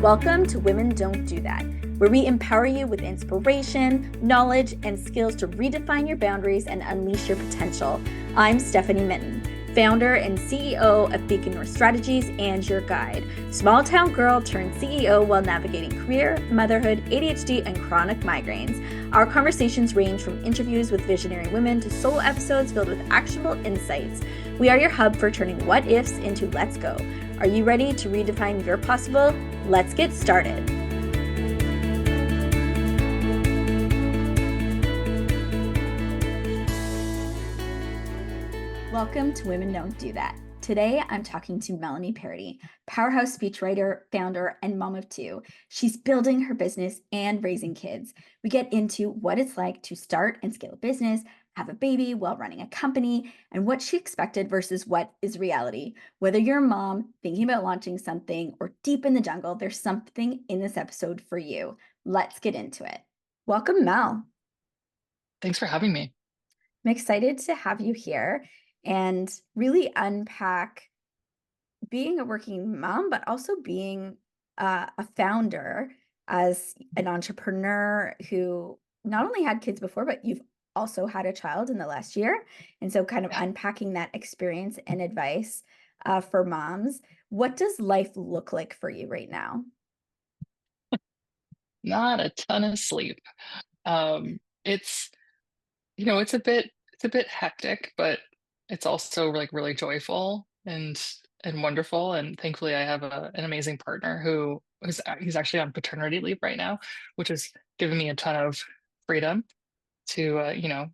Welcome to Women Don't Do That, where we empower you with inspiration, knowledge, and skills to redefine your boundaries and unleash your potential. I'm Stephanie Minton, founder and CEO of Beacon North Strategies and your guide. Small town girl turned CEO while navigating career, motherhood, ADHD, and chronic migraines. Our conversations range from interviews with visionary women to solo episodes filled with actionable insights. We are your hub for turning what ifs into let's go. Are you ready to redefine your possible? Let's get started. Welcome to Women Don't Do That. Today, I'm talking to Melanie Paradis, powerhouse speechwriter, founder, and mom of two. She's building her business and raising kids. We get into what it's like to start and scale a business, have a baby while running a company, and what she expected versus what is reality. Whether you're a mom thinking about launching something or deep in the jungle, there's something in this episode for you. Let's get into it. Welcome, Mel. Thanks for having me. I'm excited to have you here and really unpack being a working mom, but also being a founder as an entrepreneur who not only had kids before, but you've also had a child in the last year. And so kind of Yeah, unpacking that experience and advice for moms. What does life look like for you right now? not a ton of sleep. It's it's a bit hectic, but it's also like really joyful and wonderful. And thankfully, I have an amazing partner he's actually on paternity leave right now, which has given me a ton of freedom to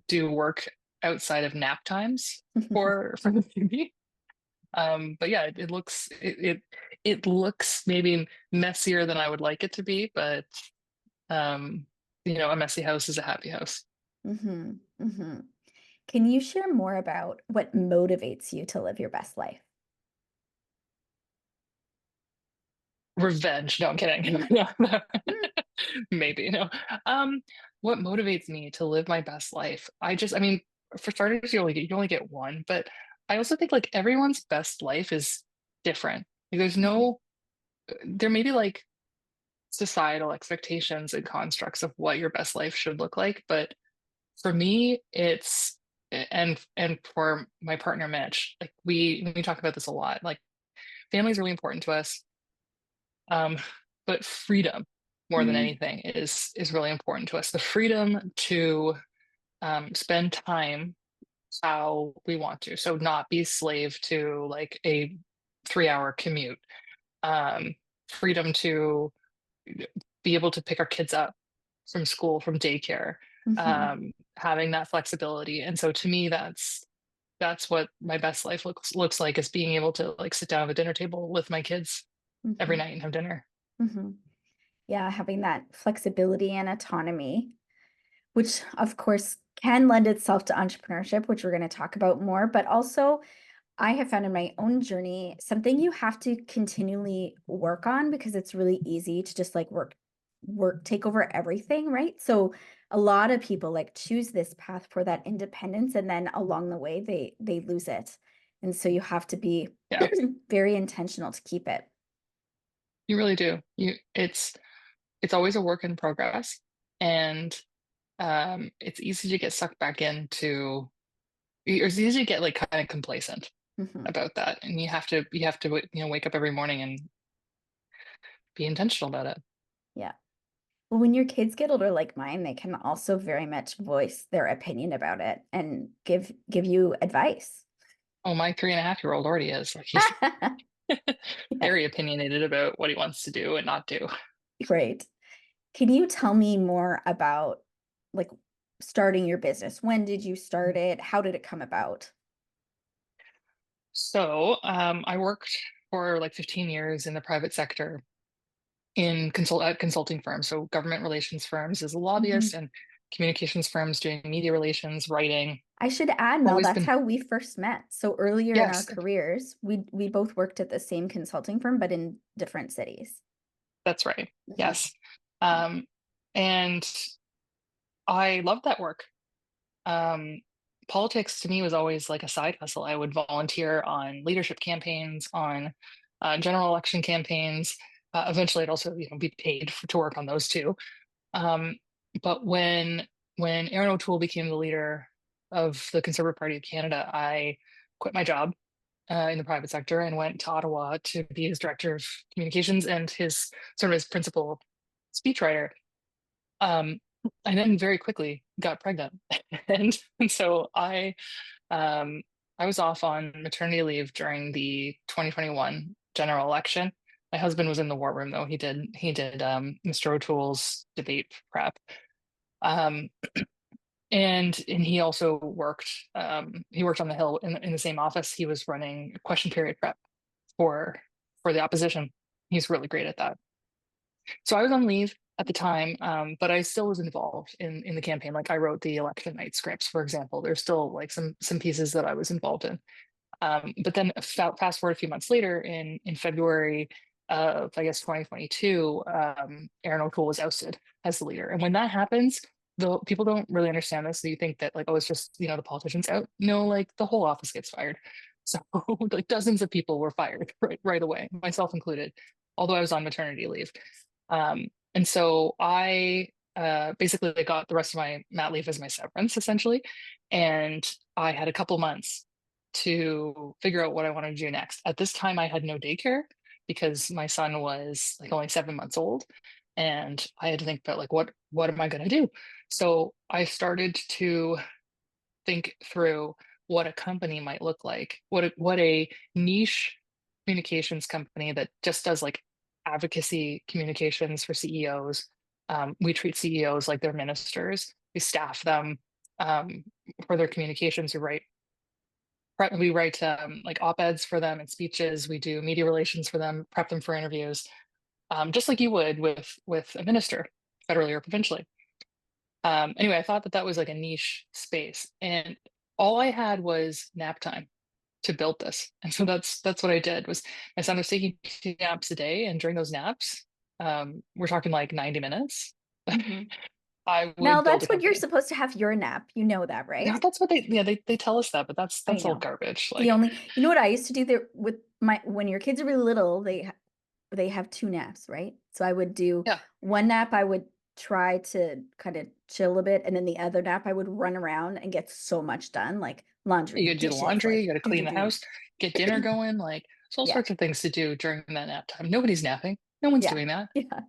do work outside of nap times for the baby. But yeah, it looks maybe messier than I would like it to be, but um, a messy house is a happy house. hmm hmm Can you share more about what motivates you to live your best life? Revenge. No, I'm kidding. No, no. Mm, Maybe no. Um, what motivates me to live my best life? I mean, for starters, you only get one, but I also think like everyone's best life is different. Like, mhm, there may be like societal expectations and constructs of what your best life should look like, but for me, and for my partner Mitch, like we talk about this a lot. Like family is really important to us, um, but freedom more than mm, anything is really important to us. The freedom to spend time how we want to, so not be slave to like a 3 hour commute. Um, Freedom to be able to pick our kids up from school, from daycare, mhm, having that flexibility. And so to me, that's what my best life looks like, is being able to like sit down at the dinner table with my kids every mhm, night and have dinner. mhm. Yeah, having that flexibility and autonomy, which of course can lend itself to entrepreneurship, which we're going to talk about more, but also I have found in my own journey something you have to continually work on because it's really easy to just like take over everything, right? So a lot of people like choose this path for that independence and then along the way they lose it. And so you have to be Yeah, very intentional to keep it. you really do. It's always a work in progress, and it's easy to get sucked back into. It's easy to get like kind of complacent Mhm. about that, and you have to wake up every morning and be intentional about it. Yeah. Well, when your kids get older like mine, they can also very much voice their opinion about it and give you advice. Oh, my 3.5-year-old already is like he's Yeah, very opinionated about what he wants to do and not do. great. Can you tell me more about like starting your business? When did you start it? How did it come about? So I worked for like 15 years in the private sector in consulting firms, so government relations firms as a lobbyist Mhm. and communications firms doing media relations, writing. I should add, Mel, Always that's been how we first met. So earlier in our yes, careers, we both worked at the same consulting firm, but in different cities. that's right. Mhm. Yes. Um, and I loved that work. Um, Politics to me was always like a side hustle. I would volunteer on leadership campaigns, on general election campaigns. Eventually, I'd also, be paid to work on those too. Um, but when Aaron O'Toole became the leader of the Conservative Party of Canada, I quit my job in the private sector and went to Ottawa to be his director of communications and his sort of his principal speechwriter. Um, and then very quickly got pregnant, and so um, I was off on maternity leave during the 2021 general election. My husband was in the war room though. He did Mr. O'Toole's debate prep. Um, and he also worked he worked on the Hill in the same office. He was running question period prep for the opposition. He's really great at that. So I was on leave at the time, but I still was involved in the campaign. Like I wrote the election night scripts, for example. There's still like some pieces that I was involved in. But then fast forward a few months later, in February of I guess 2022, Aaron O'Toole was ousted as the leader. And when that happens, the people don't really understand this. So you think that like, oh, it's just the politicians out. No, like the whole office gets fired. So like dozens of people were fired right away, myself included, although I was on maternity leave. And so I basically got the rest of my mat leave as my severance essentially. And I had a couple months to figure out what I wanted to do next. At this time, I had no daycare because my son was like only 7 months old, and I had to think about like what am I going to do? So I started to think through what a company might look like, what a niche communications company that just does like advocacy communications for CEOs. We treat CEOs like they're ministers. We staff them for their communications. We write like op-eds for them and speeches. We do media relations for them, prep them for interviews, just like you would with a minister, federally or provincially. Anyway, I thought that that was like a niche space, and all I had was nap time to build this, and so that's what I did. Was my son was taking 2 naps a day, and during those naps, we're talking like 90 minutes. Mhm. I Now would build a that's when you're company. supposed to have your nap. You know that, Yeah, right? that's what they tell us that, but that's I all know. garbage. The Like, only, you know what I used to do there with my, when your kids are really little, they have two naps, right? So I would do yeah, one nap, I would try to kind of chill a bit, and then the other nap I would run around and get so much done, like you laundry, gotta do the dishes, laundry, like you gotta do clean do the do. house, get dinner going. Like, there's all Yeah. sorts of things to do during that nap time. Nobody's napping. No one's Yeah. doing that. Yeah.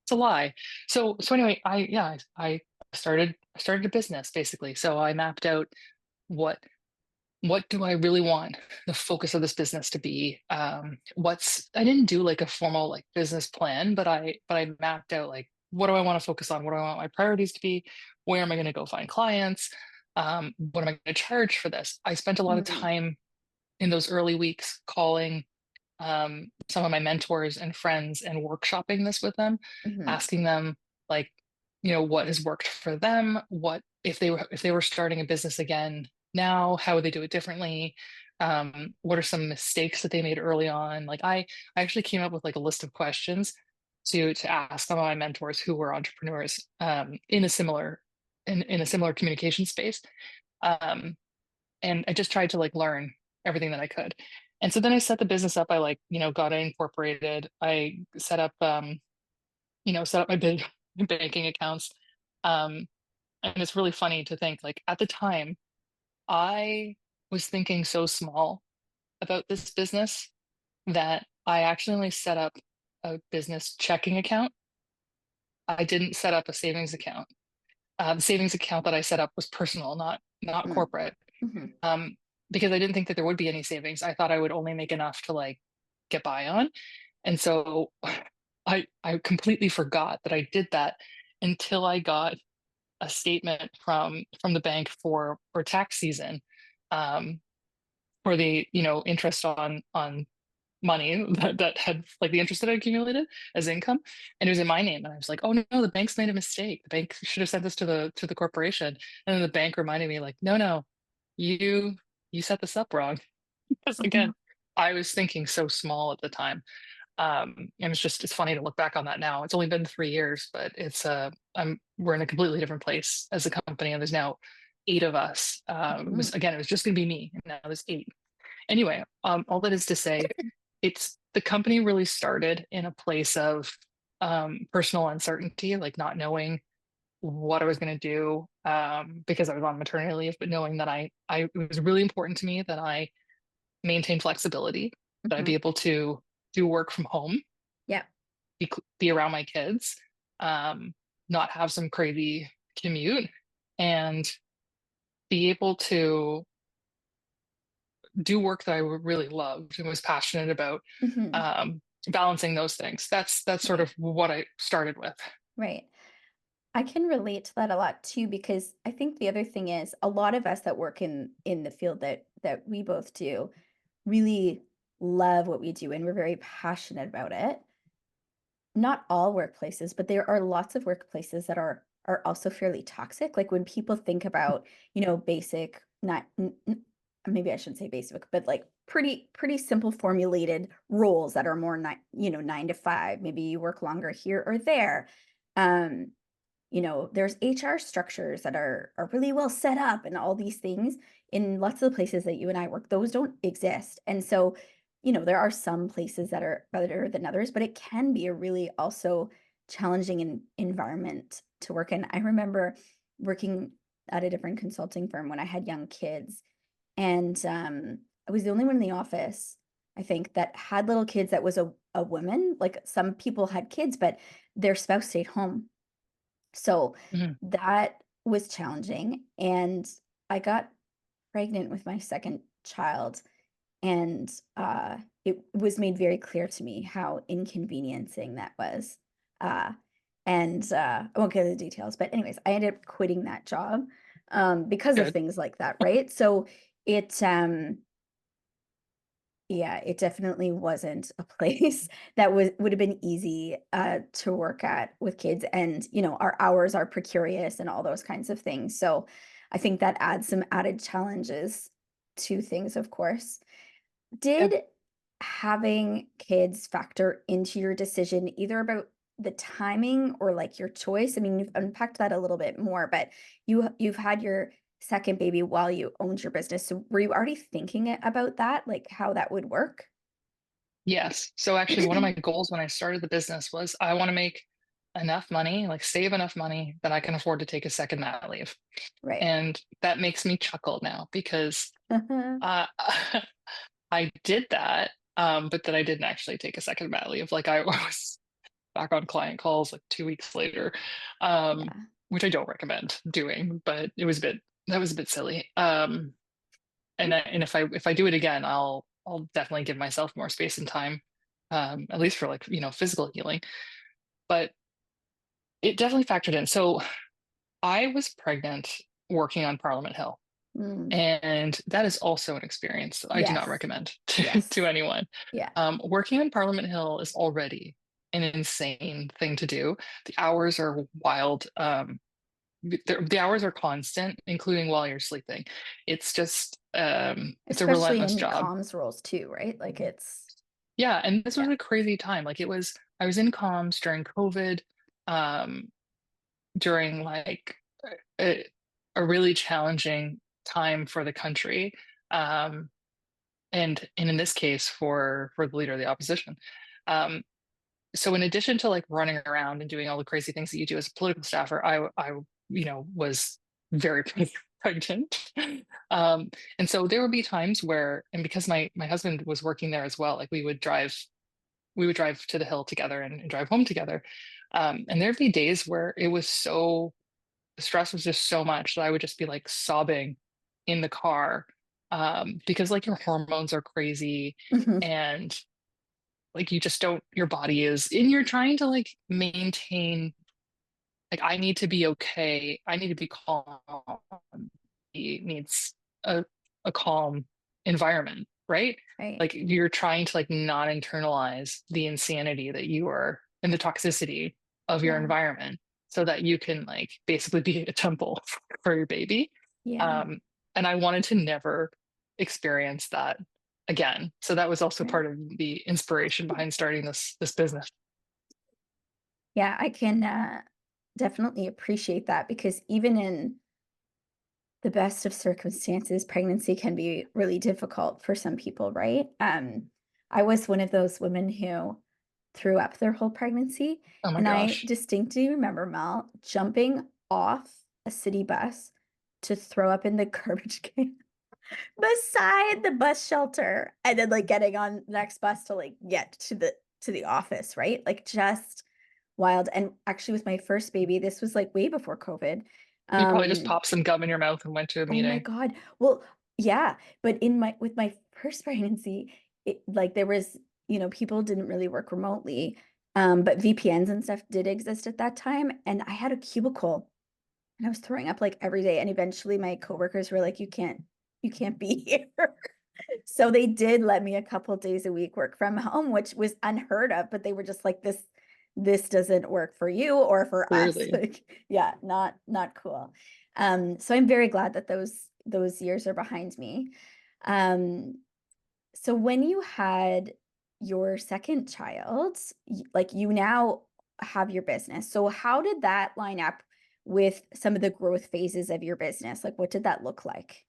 It's a lie. So anyway, I started a business basically. So I mapped out what what do I really want the focus of this business to be. I didn't do like a formal like business plan, but I mapped out like what do I want to focus on? What do I want my priorities to be? Where am I going to go find clients? What am I going to charge for this? I spent a lot of Mm-hmm. time in those early weeks calling some of my mentors and friends and workshopping this with them, Mm-hmm. asking them like, what has worked for them, what if they were starting a business again now, how would they do it differently? What are some mistakes that they made early on? Like I actually came up with like a list of questions to ask some of my mentors who were entrepreneurs in a similar communication space. Um, and I just tried to like learn everything that I could. And so then I set the business up. I like, got it incorporated. I set up my big banking accounts. Um, and it's really funny to think like at the time I was thinking so small about this business that I accidentally set up a business checking account. I didn't set up a savings account. The savings account that I set up was personal, not corporate. Mm-hmm. um, because I didn't think that there would be any savings. I thought I would only make enough to like get by on. And so I completely forgot that I did that until I got a statement from the bank for tax season, um, for the interest on money that had like the interest that I accumulated as income, and it was in my name. And I was like, oh no, the bank's made a mistake. The bank should have sent this to the corporation. And then the bank reminded me like, no, you you set this up wrong. Because Mm-hmm. again, I was thinking so small at the time. And it's funny to look back on that now. It's only been 3 years, but we're in a completely different place as a company, and there's now 8 of us. It was just gonna be me, and now there's 8. Anyway, all that is to say it's the company really started in a place of personal uncertainty, like not knowing what I was going to do because I was on maternity leave, but knowing that it was really important to me that I maintain flexibility, that I'd be Hmm. able to do work from home, Yeah. be around my kids, um, not have some crazy commute, and be able to do work that I really loved and was passionate about, Hmm. um, balancing those things. That's sort Right. of what I started with. Right. I can relate to that a lot too, because I think the other thing is a lot of us that work in the field that we both do really love what we do and we're very passionate about it. Not all workplaces, but there are lots of workplaces that are also fairly toxic. Like when people think about, basic, not maybe I shouldn't say basic, but like pretty simple formulated roles that are more 9 to 5. Maybe you work longer here or there. Um, there's HR structures that are really well set up and all these things in lots of the places that you and I work, those don't exist. And so, there are some places that are better than others, but it can be a really also challenging environment to work in. I remember working at a different consulting firm when I had young kids, and I was the only one in the office, I think, that had little kids that was a woman. Like some people had kids, but their spouse stayed home, so Mhm. that was challenging. And I got pregnant with my second child. And it was made very clear to me how inconveniencing that was. Uh, and I won't get into the details, but anyways, I ended up quitting that job because of Good. things like that, right? So it, yeah, it definitely wasn't a place that would have been easy to work at with kids, and our hours are precarious and all those kinds of things. So I think that adds some added challenges to things, of course. Yeah. Did having kids factor into your decision either about the timing or like your choice? I mean, you've unpacked that a little bit more, but you've had your second baby while you owned your business. So were you already thinking about that, like how that would work? Yes. So actually, one of my goals when I started the business was I want to make enough money, like save enough money that I can afford to take a second mat leave. Right. And that makes me chuckle now because uh, I did that, but then I didn't actually take a second mat leave. Like I was back on client calls like 2 weeks later, Yeah. which I don't recommend doing, but that was a bit silly. And if I do it again, I'll definitely give myself more space and time, at least for like, physical healing. But it definitely factored in. So I was pregnant working on Parliament Hill. Mm. And that is also an experience that I do not Yes. recommend to Yes. anyone. Yeah. Working on Parliament Hill is already an insane thing to do. The hours are wild. The hours are constant, including while you're sleeping. It's just, it's a Especially relentless in job. comms roles too, right? Like it's Yeah, and this was yeah. a crazy time. I was in comms during COVID, um, during like a, a really challenging time for the country. Um, and in this case for the leader of the opposition. Um, so in addition to like running around and doing all the crazy things that you do as a political staffer, I was very pregnant. And so there would be times where, and because my husband was working there as well, like we would drive to the hill together and drive home together. And there'd be days where the stress was just so much that I would just be like sobbing in the car, because like your hormones are crazy, Mhm. and like you just don't, your body is, and you're trying to like maintain, like I need to be okay. I need to be calm. He needs a, a calm environment, right? Right. Like you're trying to like not internalize the insanity that you are and the toxicity of your Yeah. environment so that you can like basically be a temple for your baby. Yeah. Um, and I wanted to never experience that again. So that was also Right. part of the inspiration behind starting this business. Yeah, I can definitely appreciate that because even in the best of circumstances, pregnancy can be really difficult for some people, right? I was one of those women who threw up their whole pregnancy. Oh my And I gosh. distinctly remember, Mel, jumping off a city bus to throw up in the garbage can beside the bus shelter and then like getting on the next bus to like get to the office, right? Like just wild. And actually with my first baby, this was like way before COVID. You probably just Um, popped some gum in your mouth and went to a oh my meeting. God. Well, yeah, but in my with my first pregnancy, it like there was, people didn't really work remotely. But VPNs and stuff did exist at that time. And I had a cubicle and I was throwing up like every day. And eventually my coworkers were like, you can't be here. So they did let me a couple days a week work from home, which was unheard of, but they were just like, this doesn't work for you or for us. Clearly. Like, yeah, not cool. So I'm very glad that those years are behind me. Um, so when you had your second child, like you now have your business. So how did that line up with some of the growth phases of your business? Like what did that look like?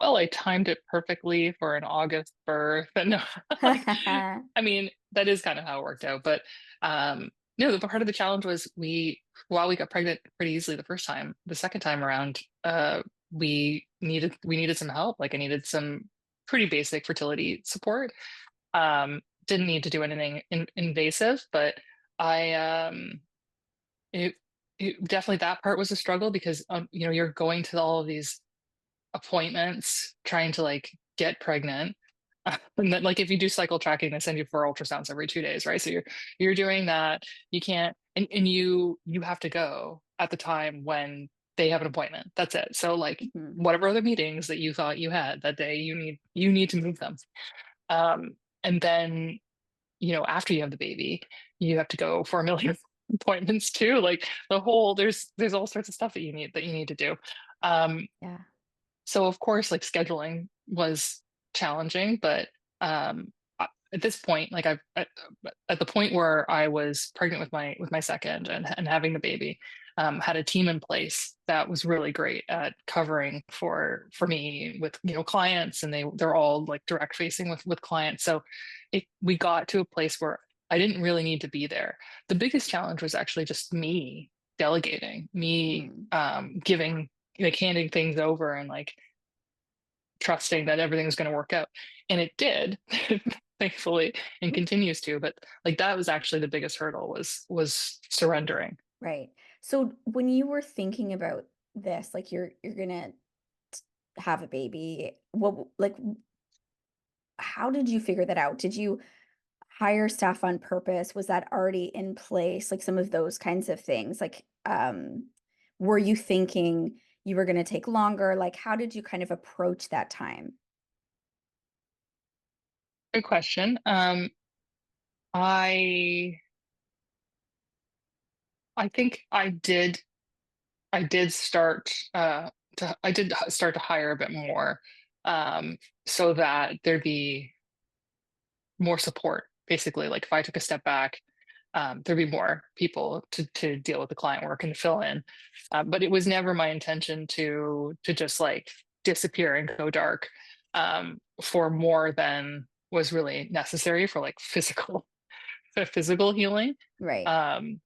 Well, I timed it perfectly for an August birth. And no, like, I mean, that is kind of how it worked out. But no, the part of the challenge was while we got pregnant pretty easily the first time, the second time around, we needed some help. Like I needed some pretty basic fertility support. Didn't need to do anything invasive, but I it it definitely that part was a struggle because you're going to all of these appointments trying to like get pregnant. And then like if you do cycle tracking, they send you for ultrasounds every 2 days, right? So you're doing that. You can't and you have to go at the time when they have an appointment. That's it. So like Mhm. whatever other meetings that you thought you had that day, you need to move them. And then after you have the baby, you have to go for a million appointments too. Like there's all sorts of stuff that you need to do. Um, Yeah. so of course, like scheduling was challenging, but at this point, like at the point where I was pregnant with my second and having the baby, had a team in place that was really great at covering for me with clients, and they're all like direct facing with clients. So we got to a place where I didn't really need to be there. The biggest challenge was actually just me delegating, me Mm. giving like handing things over and like trusting that everything was going to work out. And it did, thankfully, and continues to. But like that was actually the biggest hurdle was surrendering. Right. So when you were thinking about this, like you're gonna have a baby, what like how did you figure that out? Did you hire staff on purpose? Was that already in place? Like some of those kinds of things. Like were you thinking you were gonna take longer? Like how did you kind of approach that time? Good question. I I think I did start to hire a bit more, so that there'd be more support. Basically, like if I took a step back, there'd be more people to deal with the client work and fill in. But it was never my intention to just like disappear and go dark, for more than was really necessary for like physical healing. Right. Um,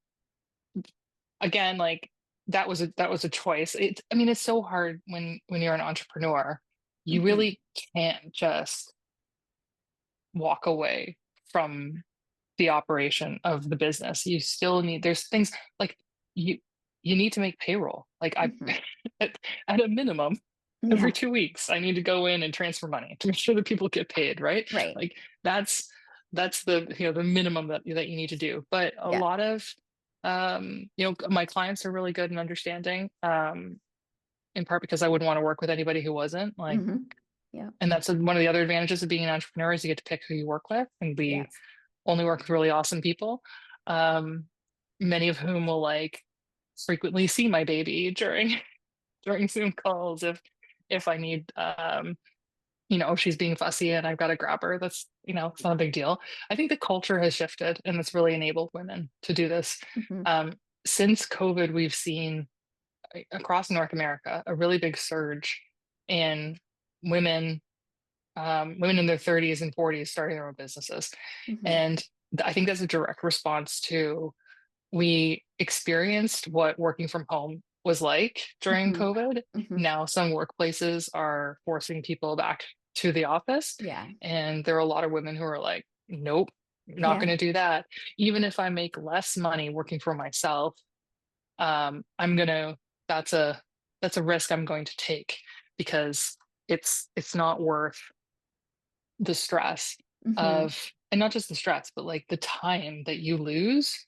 Again, like that was a choice. I mean, it's so hard when you're an entrepreneur. You Hmm. really can't just walk away from the operation of the business. There's things like you you need to make payroll. Like I Hmm. at a minimum, every Yeah. 2 weeks, I need to go in and transfer money to make sure that people get paid, right? Right. Like that's the minimum that you need to do. But a Yeah. lot of my clients are really good in understanding, in part because I wouldn't want to work with anybody who wasn't like, Hmm. Yeah. and that's one of the other advantages of being an entrepreneur is you get to pick who you work with, and we Yes. only work with really awesome people, um, many of whom will like frequently see my baby during Zoom calls if I need, if she's being fussy and I've got to grab her. That's it's not a big deal. I think the culture has shifted and it's really enabled women to do this. Hmm. Since COVID, we've seen across North America a really big surge in women women in their 30s and 40s starting their own businesses. Hmm. And I think that's a direct response to we experienced what working from home was like during Hmm. COVID. Hmm. Now, some workplaces are forcing people back to the office. Yeah. And there are a lot of women who are like, nope, not Yeah. going to do that. Even if I make less money working for myself, I'm gonna that's a that's a risk I'm going to take because it's not worth the stress Hmm. of, and not just the stress, but like the time that you lose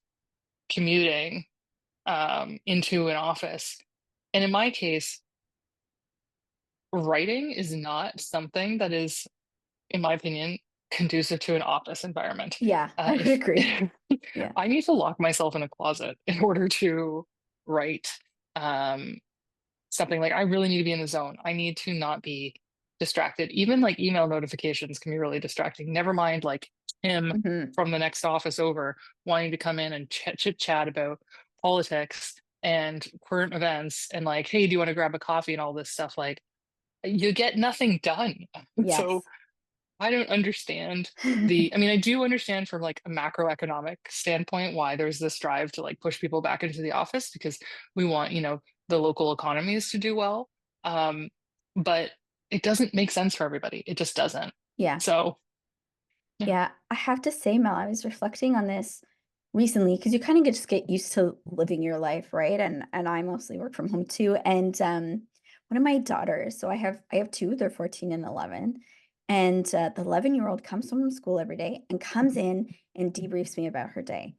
commuting into an office. And in my case, writing is not something that is, in my opinion, conducive to an office environment. Yeah, I would If agree. Yeah. I need to lock myself in a closet in order to write um, something, like I really need to be in the zone. I need to not be distracted. Even like email notifications can be really distracting. Never mind like Tim Hmm. from the next office over wanting to come in and chit chat about politics and current events and like, hey, do you want to grab a coffee and all this stuff? Like you get nothing done. So Yes. I don't understand I mean, I do understand from like a macroeconomic standpoint why there's this drive to like push people back into the office because we want, the local economies to do well. Um, but it doesn't make sense for everybody. It just doesn't. Yeah. So, yeah, Yeah, I have to say, Mel, I was reflecting on this recently because you kind of just get used to living your life, right? And I mostly work from home too. And one of my daughters, so I have two, they're 14 and 11. And the 11-year-old comes home from school every day and comes in and debriefs me about her day.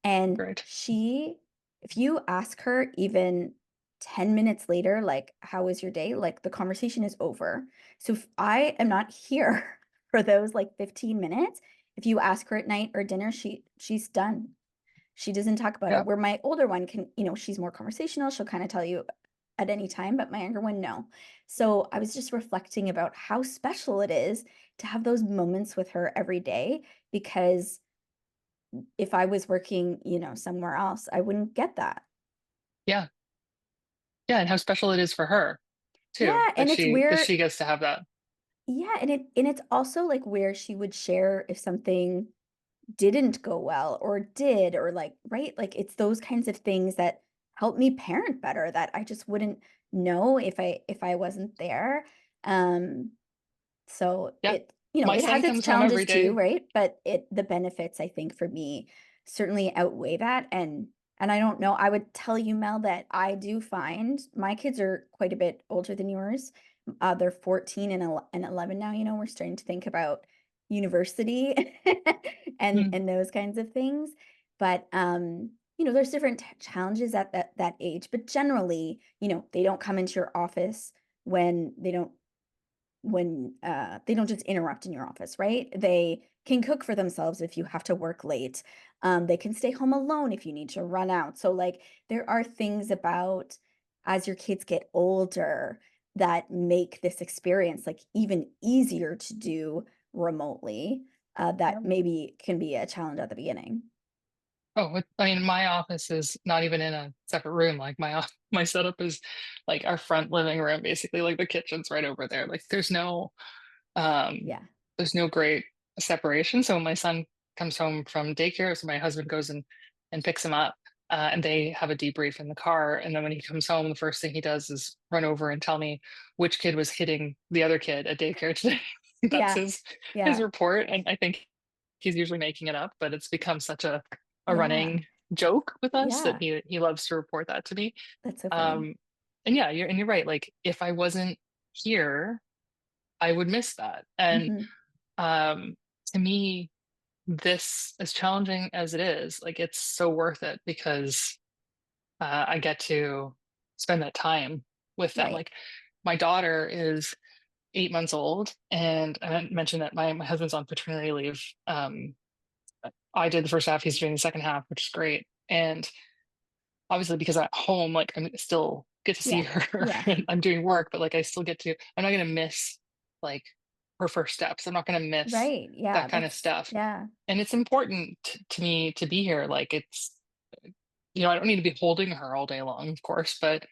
And great. if you ask her even 10 minutes later, like, how was your day? Like the conversation is over. So if I am not here for those like 15 minutes. If you ask her at night or dinner, she's done. She doesn't talk about it. Yeah. Where my older one can, she's more conversational. She'll kind of tell you at any time, but my younger one, no. So I was just reflecting about how special it is to have those moments with her every day because if I was working, somewhere else, I wouldn't get that. Yeah. Yeah. And how special it is for her too, Yeah, and it's that where she gets to have that. yeah, and it's also like where she would share if something didn't go well or did or like right like it's those kinds of things that help me parent better that I just wouldn't know if I wasn't there. So Yeah. My it has son its comes home challenges every too, day. right? But the benefits I think for me certainly outweigh that. And I don't know, I would tell you, Mel, that I do find my kids are quite a bit older than yours. They're 14 and 11 now, we're starting to think about university and Mm, those kinds of things. But there's different challenges at that age, but generally, they don't come into your office when they don't just interrupt in your office, right? They can cook for themselves if you have to work late. They can stay home alone if you need to run out. So, like, there are things about as your kids get older that make this experience like even easier to do remotely. That yeah. maybe can be a challenge at the beginning. Oh, I mean, my office is not even in a separate room. Like my setup is like our front living room, basically. Like the kitchen's right over there. Like um, Yeah. there's no great separation. So when my son comes home from daycare, so my husband goes and picks him up, and they have a debrief in the car. And then when he comes home, the first thing he does is run over and tell me which kid was hitting the other kid at daycare today. That's Yeah. his Yeah. report, and I think he's usually making it up, but it's become such a Yeah. running joke with us that Yeah. he loves to report that to me. That's so funny. Um, and yeah, you're right. Like if I wasn't here, I would miss that. And Hmm. um, to me, this as challenging as it is, like it's so worth it because I get to spend that time with them. Right. Like my daughter is 8 months old, and I mentioned that my husband's on paternity leave. I did the first half, he's doing the second half, which is great. And obviously, because I'm at home, like I'm still get to see Yeah. her. Yeah. And I'm doing work, but like I still get to. I'm not gonna miss like her first steps. I'm not gonna miss Right. Yeah. that kind of That's stuff. yeah. And it's important to me to be here. Like it's, I don't need to be holding her all day long, of course, but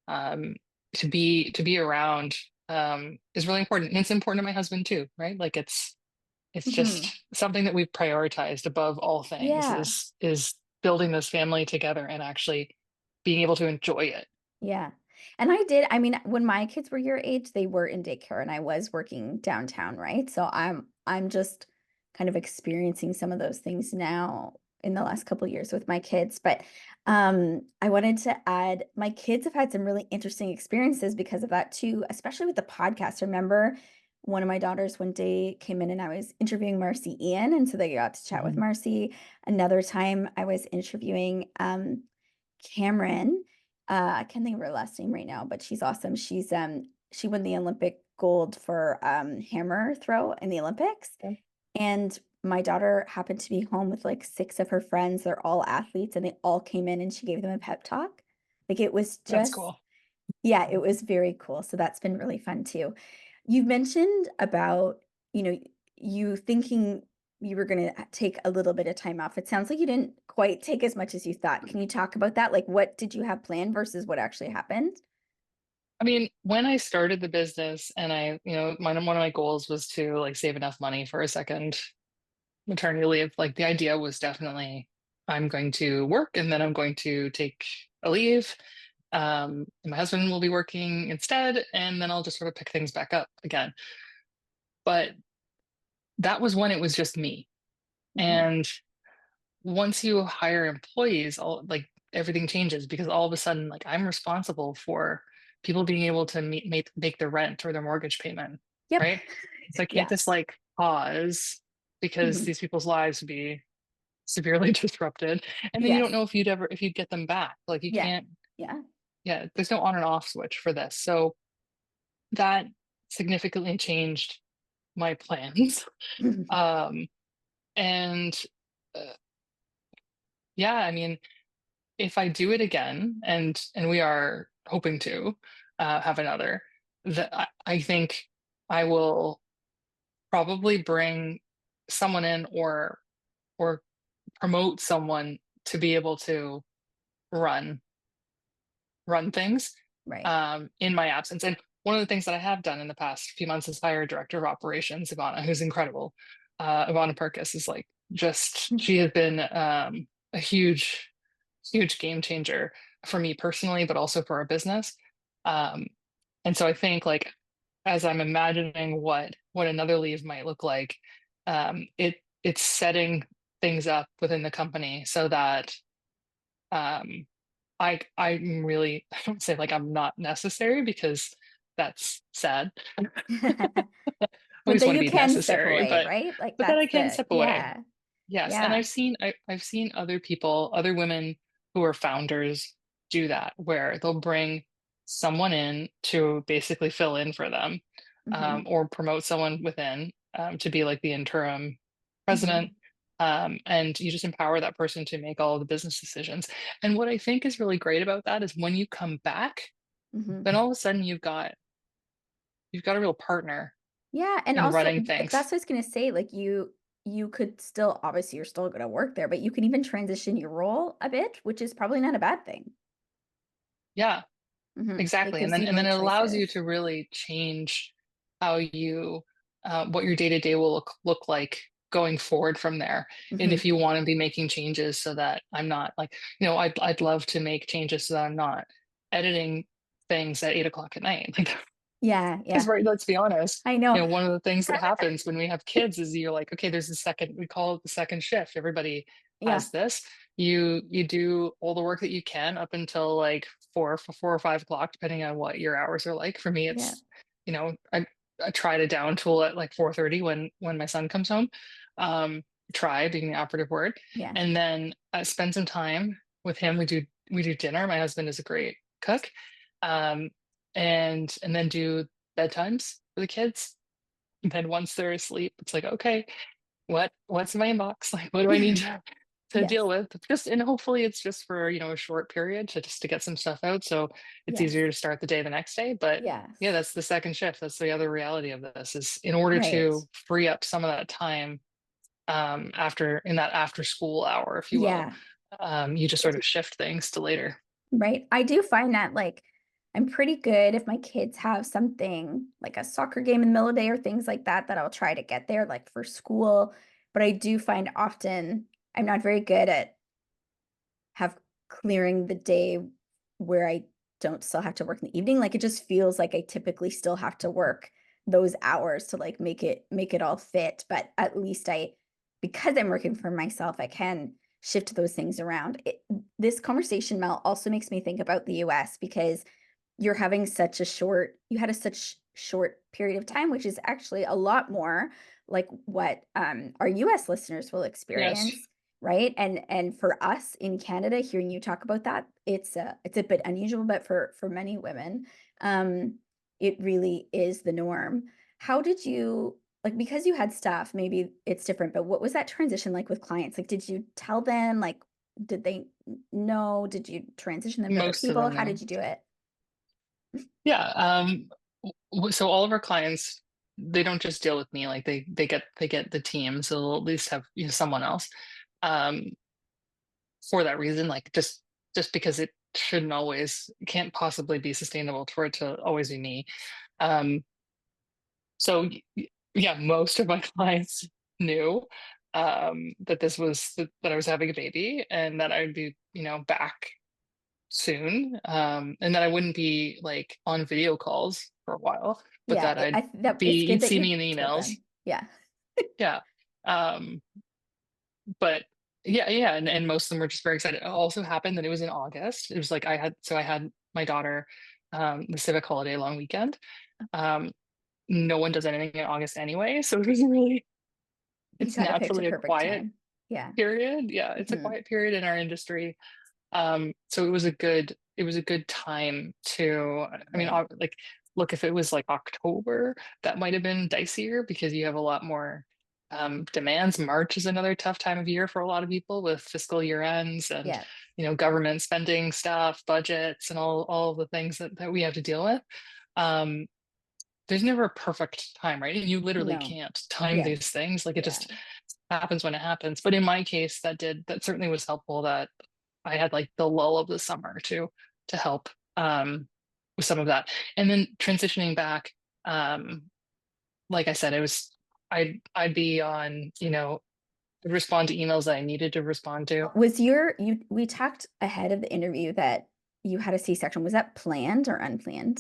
um, to be around. is really important. And it's important to my husband too, right? Like it's Hmm. just something that we've prioritized above all things Yeah. is building this family together and actually being able to enjoy it. Yeah. And I mean, when my kids were your age, they were in daycare and I was working downtown, right? So I'm just kind of experiencing some of those things now in the last couple of years with my kids. But I wanted to add, my kids have had some really interesting experiences because of that too, especially with the podcast. Remember, one of my daughters one day came in and I was interviewing Marcy Ian, and so they got to chat with Mhm. Marcy. Another time I was interviewing Cameron. I can't think of her last name right now, but she's awesome. She won the Olympic gold for hammer throw in the Olympics. Okay. And my daughter happened to be home with like six of her friends. They're all athletes and they all came in and she gave them a pep talk. Like it was That's just, cool. yeah, it was very cool. So that's been really fun too. You mentioned about, you know, you thinking you were going to take a little bit of time off. It sounds like you didn't quite take as much as you thought. Can you talk about that? Like, what did you have planned versus what actually happened? I mean, when I started the business and one of my goals was to like save enough money for a second maternity leave. Like the idea was definitely I'm going to work and then I'm going to take a leave. And my husband will be working instead, and then I'll just sort of pick things back up again. But that was when it was just me. Hmm. And once you hire employees, all like everything changes because all of a sudden, like I'm responsible for people being able to make their rent or their mortgage payment, Yep. right? So I can't just Yes. like pause because Hmm. these people's lives would be severely disrupted. And then you don't Yes. know if you'd get them back. Like you Yeah. can't, Yeah. yeah, there's no on and off switch for this. So that significantly changed my plans. Um, and uh, yeah, I mean, if I do it again, and we are hoping to have another, that I think I will probably bring someone in or promote someone to be able to run run things Right. in my absence. And one of the things that I have done in the past few months is hire a director of operations, Ivana, who's incredible. Ivana Perkis is like just she has been a huge game changer for me personally, but also for our business. Um, and so I think like as I'm imagining what another leave might look like, it's setting things up within the company so that um, I'm really I don't say like I'm not necessary because that's sad. I But always that want to you be can step necessary, away, right? Like but that that's I can the, step away. yeah. Yes, and Yeah. I've seen other people, other women who are founders do that, where they'll bring someone in to basically fill in for them, Hmm. or promote someone within to be like the interim president. Hmm. And you just empower that person to make all of the business decisions. And what I think is really great about that is when you come back, Hmm. then all of a sudden you've got a real partner Yeah, and in also running things. that's what I was gonna say. Like you could still obviously you're still gonna work there, but you can even transition your role a bit, which is probably not a bad thing. Yeah, Hmm. It exactly. gives you And then more it allows you choices. to really change how you what your day to day will look like going forward from there. And if Hmm. you want to be making changes so that I'm not like, I'd love to make changes so that I'm not editing things at 8 o'clock at night. Like Yeah, because yeah. let's be honest, I know. one of the things that happens when we have kids is you're like, okay, there's a second, we call it the second shift. Everybody Yeah. has this. You do all the work that you can up until like 4 or 5 o'clock, depending on what your hours are like. For me, Yeah. it's, I try to down tool at like 4:30 when my son comes home. Um, try being the operative word. Yeah. And then spend some time with him. We do dinner. My husband is a great cook. Um, and then do bedtimes for the kids. And then once they're asleep, it's like, okay, what's in my inbox? Like, what do I need to deal Yes. with? Just and hopefully it's just for a short period to get some stuff out, so it's Yes. easier to start the day the next day. But yeah, Yes. that's the second shift. That's the other reality of this is in order Right. to free up some of that time after in that after school hour, if you will, Yeah. you just sort of shift things to later. Right. I do find that like I'm pretty good if my kids have something like a soccer game in the middle of the day or things like that, that I'll try to get there, like for school. But I do find often I'm not very good at have clearing the day where I don't still have to work in the evening. Like it just feels like I typically still have to work those hours to like make it all fit. But at least because I'm working for myself, I can shift those things around. This conversation, Mel, also makes me think about the US because you had a such short period of time, which is actually a lot more like what our US listeners will Yes. experience, right? And for us in Canada, hearing you talk about that, it's a bit unusual, but for many women, it really is the norm. How did you like, because you had staff, maybe it's different, but what was that transition like with clients? Like, did you tell them, like, did they know? Did you transition them to other Most of people? them How know. did you do it? Yeah. So all of our clients, they don't just deal with me, like they get the team, so they'll at least have, someone else. Um, for that reason, like just because it shouldn't always, can't possibly be sustainable for it to always be me. Um, so yeah, most of my clients knew that that I was having a baby and that I'd be, back soon, and that I wouldn't be like on video calls for a while, but Yeah, that I'd it's good you'd that see me you in the told emails. them. Yeah. Yeah. Um, but yeah, and most of them were just very excited. It also happened that it was in August. It was like I had my daughter the civic holiday long weekend. Um, no one does anything in August anyway, so it was really, You it's kind of picked a naturally a perfect quiet time. Yeah. period. Yeah, it's a Hmm. quiet period in our industry. So it was a good time to, I mean, Right. like, look, if it was like October, that might have been dicier because you have a lot more demands. March is another tough time of year for a lot of people with fiscal year ends and, Yeah. government spending stuff, budgets, and all the things that we have to deal with. Um, there's never a perfect time, right? And you literally No. can't time Yeah. these things. Like it Yeah. just happens when it happens. But in my case, that certainly was helpful that I had like the lull of the summer to help with some of that. And then transitioning back, um, like I said, I'd be on, respond to emails that I needed to respond to. We talked ahead of the interview that you had a C-section. Was that planned or unplanned?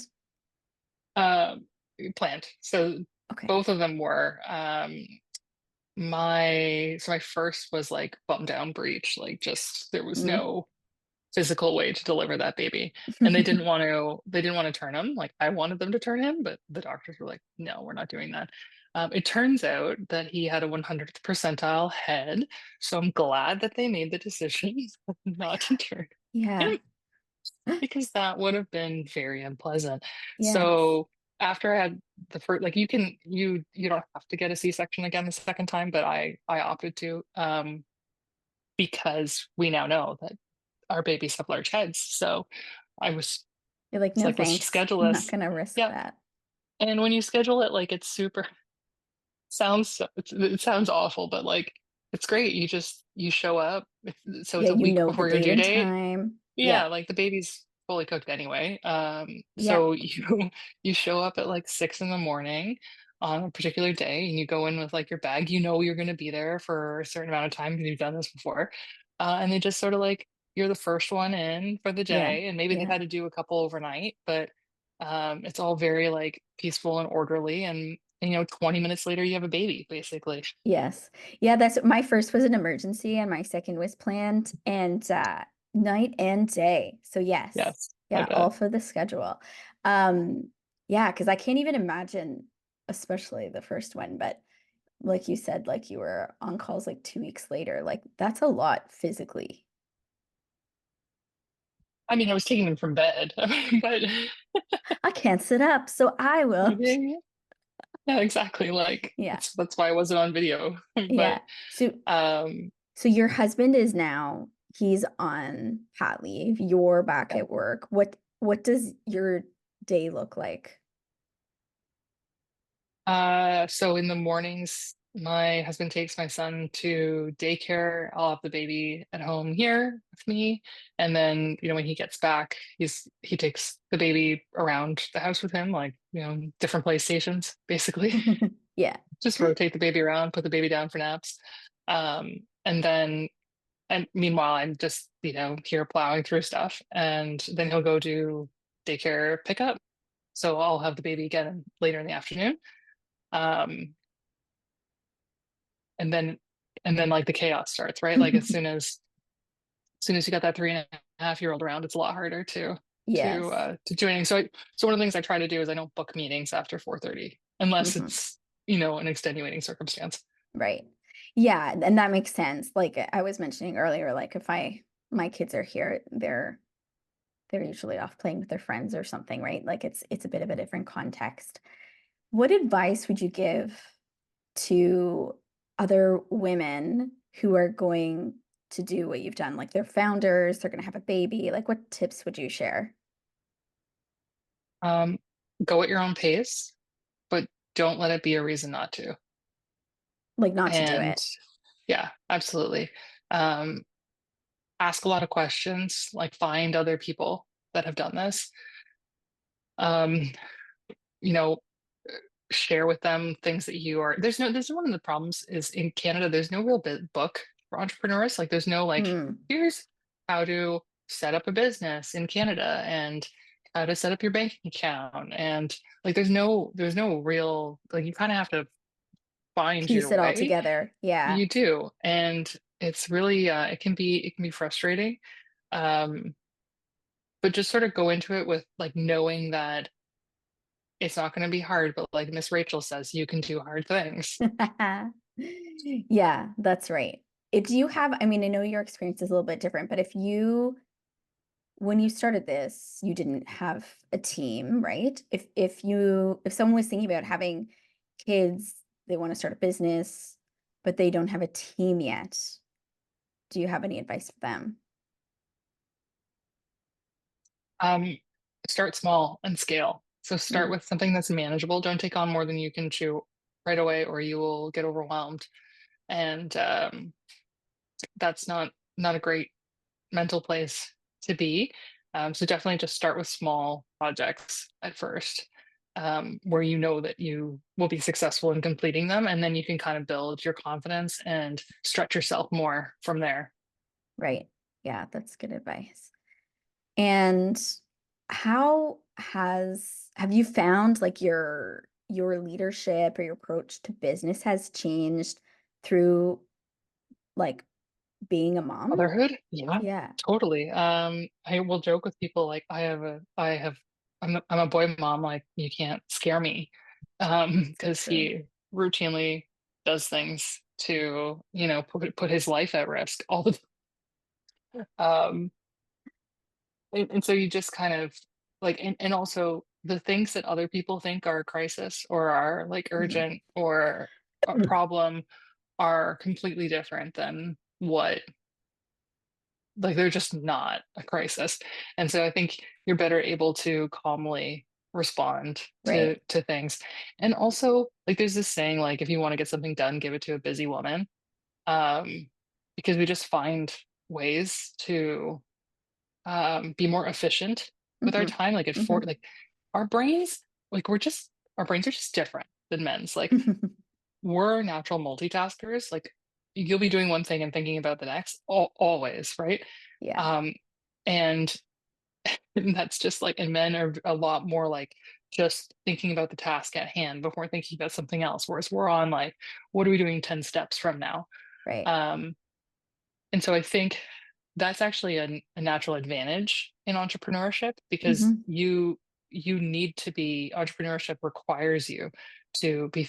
Um, Planned. So Okay. both of them were. My first was like bump down breech, like just there was Mm. no physical way to deliver that baby. And they didn't want to turn him. Like I wanted them to turn him, but the doctors were like, no, we're not doing that. It turns out that he had a 100th percentile head. So I'm glad that they made the decision not to turn Yeah. him because that would have been very unpleasant. Yes. So after I had the first, like you don't have to get a C-section again the second time, but I opted to, because we now know that our babies have large heads. So I was You're like, it's no, like, let's just thanks. schedule I'm not this. gonna risk Yeah. that. And when you schedule it, like it's super, it sounds awful, but like it's great. You show up. So Yeah, it's a you week know the before your date due and date. time. Yeah, Yep. like the baby's fully cooked anyway. Yep. So you show up at like 6 in the morning on a particular day, and you go in with like your bag. You know you're going to be there for a certain amount of time because you've done this before, and they just sort of like you're the first one in for the Yeah. day, and maybe they've Yeah. had to do a couple overnight, but it's all very like peaceful and orderly, and 20 minutes later you have a baby basically. Yes. Yeah, that's my first was an emergency and my second was planned and night and day. So yes. Yes, I Yeah, all bet. for the schedule. Um yeah, because I can't even imagine, especially the first one, but like you said, like you were on calls like 2 weeks later, like that's a lot physically. I mean, I was taking them from bed, but I can't sit up, so I will. yeah, yeah, exactly. Like Yeah. that's why I wasn't on video. Yeah. But So um so your husband is now he's on pat leave. You're back yeah. at work. What does your day look like? So in the mornings my husband takes my son to daycare. I'll have the baby at home here with me. And then, when he gets back, he takes the baby around the house with him, like, different play stations, basically. Yeah. Just rotate the baby around, put the baby down for naps. And then and meanwhile, I'm just, here plowing through stuff. And then he'll go do daycare pickup. So I'll have the baby again later in the afternoon. Um, and then like the chaos starts, right? Like as soon as you got that 3.5-year-old around, it's a lot harder Yes. to do anything. So one of the things I try to do is I don't book meetings after 4:30 unless Hmm. it's, an extenuating circumstance. Right. Yeah, and that makes sense. Like I was mentioning earlier, like if my kids are here, they're usually off playing with their friends or something, right? Like it's a bit of a different context. What advice would you give to other women who are going to do what you've done? Like they're founders, they're going to have a baby. Like what tips would you share? Um, Go at your own pace, but don't let it be a reason not to. Like not to do And it. yeah, absolutely. Um, Ask a lot of questions, like find other people that have done this. Um, you know, Share with them things that you are. There's one of the problems is in Canada, there's no real book for entrepreneurs. Like there's no like, Mm, here's how to set up a business in Canada and how to set up your banking account. And like there's no real like you kind of have to find your piece it all way. together. Yeah. You do. And it's really it can be frustrating. Um, but just sort of go into it with like knowing that it's not going to be hard, but like Miss Rachel says, you can do hard things. Yeah, that's right. Do you have, I mean, I know your experience is a little bit different, but when you started this, you didn't have a team, right? If someone was thinking about having kids, they want to start a business, but they don't have a team yet, do you have any advice for them? Um, Start small and scale. So start Mm, with something that's manageable. Don't take on more than you can chew right away, or you will get overwhelmed. And that's not a great mental place to be. So definitely just start with small projects at first, where you know that you will be successful in completing them, and then you can kind of build your confidence and stretch yourself more from there. right. Yeah, that's good advice. And have you found like your leadership or your approach to business has changed through like being a mom? Motherhood? Yeah, Yeah, totally. I will joke with people like I'm a boy mom, like you can't scare me. Because true. he routinely does things to, put his life at risk all the time. And so you just kind of like and also the things that other people think are a crisis or are like Mhm. urgent or a problem are completely different than what like they're just not a crisis. And so I think you're better able to calmly respond to Right. to things. And also like there's this saying like if you want to get something done, give it to a busy woman. Um, because we just find ways to be more efficient with our Hmm. time. Like Hmm. like our brains, like our brains are just different than men's. Like we're natural multitaskers. Like you'll be doing one thing and thinking about the next always, right? Yeah, Um, and, and that's just like, and men are a lot more like just thinking about the task at hand before thinking about something else. Whereas we're on like, what are we doing 10 steps from now? right. Um, and so I think that's actually a natural advantage in entrepreneurship because Hmm. you need to be entrepreneurship requires you to be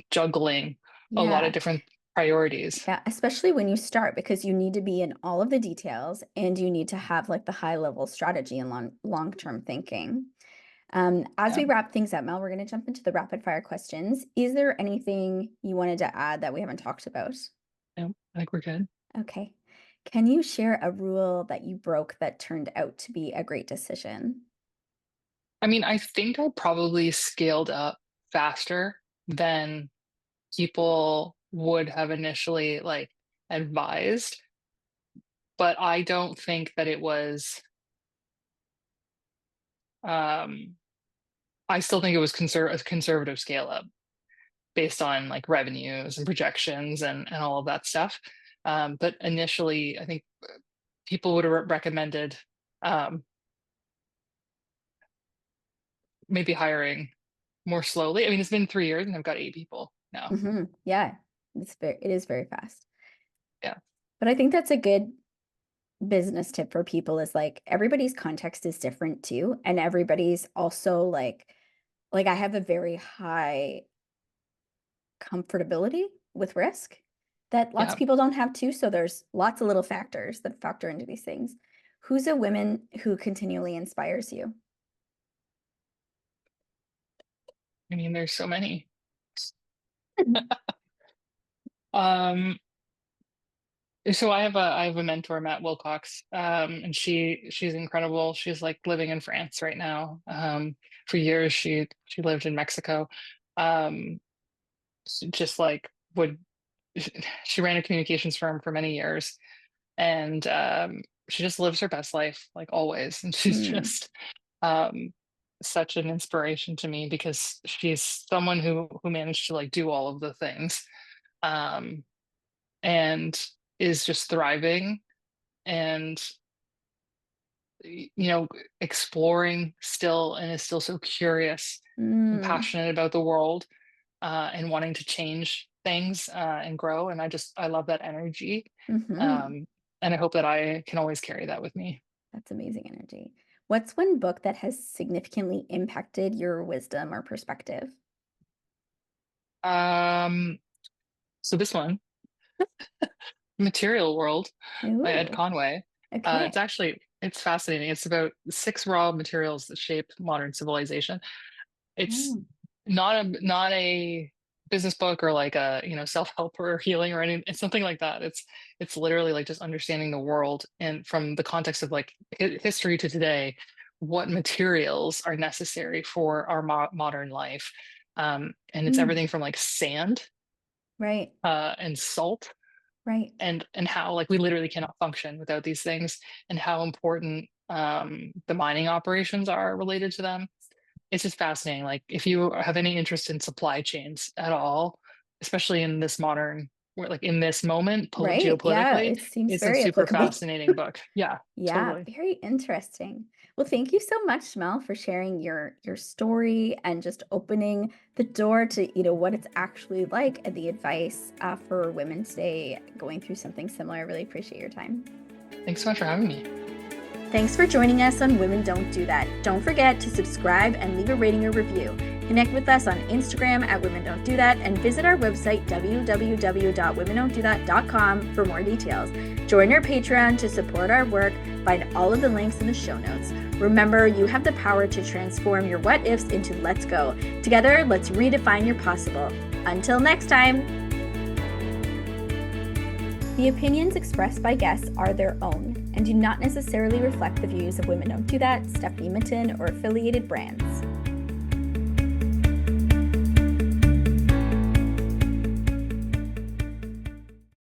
juggling a lot of Yeah. different priorities. Yeah, especially when you start because you need to be in all of the details and you need to have like the high level strategy and long-term thinking. As Yeah, we wrap things up, Mel, we're going to jump into the rapid fire questions. Is there anything you wanted to add that we haven't talked about? yeah, I think we're good. Okay. Can you share a rule that you broke that turned out to be a great decision? I mean, I think I probably scaled up faster than people would have initially like advised, but I don't think that it was um I still think it was a conservative scale up based on like revenues and projections and all of that stuff. But initially, I think people would have recommended um, maybe hiring more slowly. I mean, it's been 3 years and I've got 8 people now. Yeah, it is very fast. Yeah. But I think that's a good business tip for people is like everybody's context is different too. And everybody's also like I have a very high comfortability with risk that lots Yeah. of people don't have too. So there's lots of little factors that factor into these things. Who's a woman who continually inspires you? I mean, there's so many. Um, so I have a mentor, Matt Wilcox, and she's incredible. She's like living in France right now. For years she lived in Mexico. Um, just like would she ran a communications firm for many years, and she just lives her best life like always, and she's Mm, just um such an inspiration to me because she's someone who managed to like do all of the things, um and is just thriving and you know exploring still and is still so curious and mm, passionate about the world, and wanting to change things, and grow. And I love that energy. hmm. Um, and I hope that I can always carry that with me. That's amazing energy. What's one book that has significantly impacted your wisdom or perspective? Um, so this one, Material World by Ed Ooh, Conway. okay. It's fascinating. It's about 6 raw materials that shape modern civilization. It's Mm, not a business book or like a self-help or healing or anything. It's something like that. It's literally like just understanding the world and from the context of like history to today, what materials are necessary for our modern life. And it's mm, everything from like sand, right, and salt, right. and how like we literally cannot function without these things, and how important the mining operations are related to them. It's just fascinating. Like if you have any interest in supply chains at all, especially in this modern, like in this moment, Right. Yeah, geopolitically, it seems it's a very super applicable. fascinating book. Yeah, Yeah, totally. very interesting. Well, thank you so much, Mel, for sharing your story and just opening the door to, what it's actually like and the advice for women today going through something similar. I really appreciate your time. Thanks so much for having me. Thanks for joining us on Women Don't Do That. Don't forget to subscribe and leave a rating or review. Connect with us on Instagram at Women Don't Do That and visit our website www.womendon'tdothat.com for more details. Join our Patreon to support our work. Find all of the links in the show notes. Remember, you have the power to transform your what ifs into let's go. Together, let's redefine your possible. Until next time. The opinions expressed by guests are their own and do not necessarily reflect the views of Women Don't Do That, Stephanie Mitten, or affiliated brands.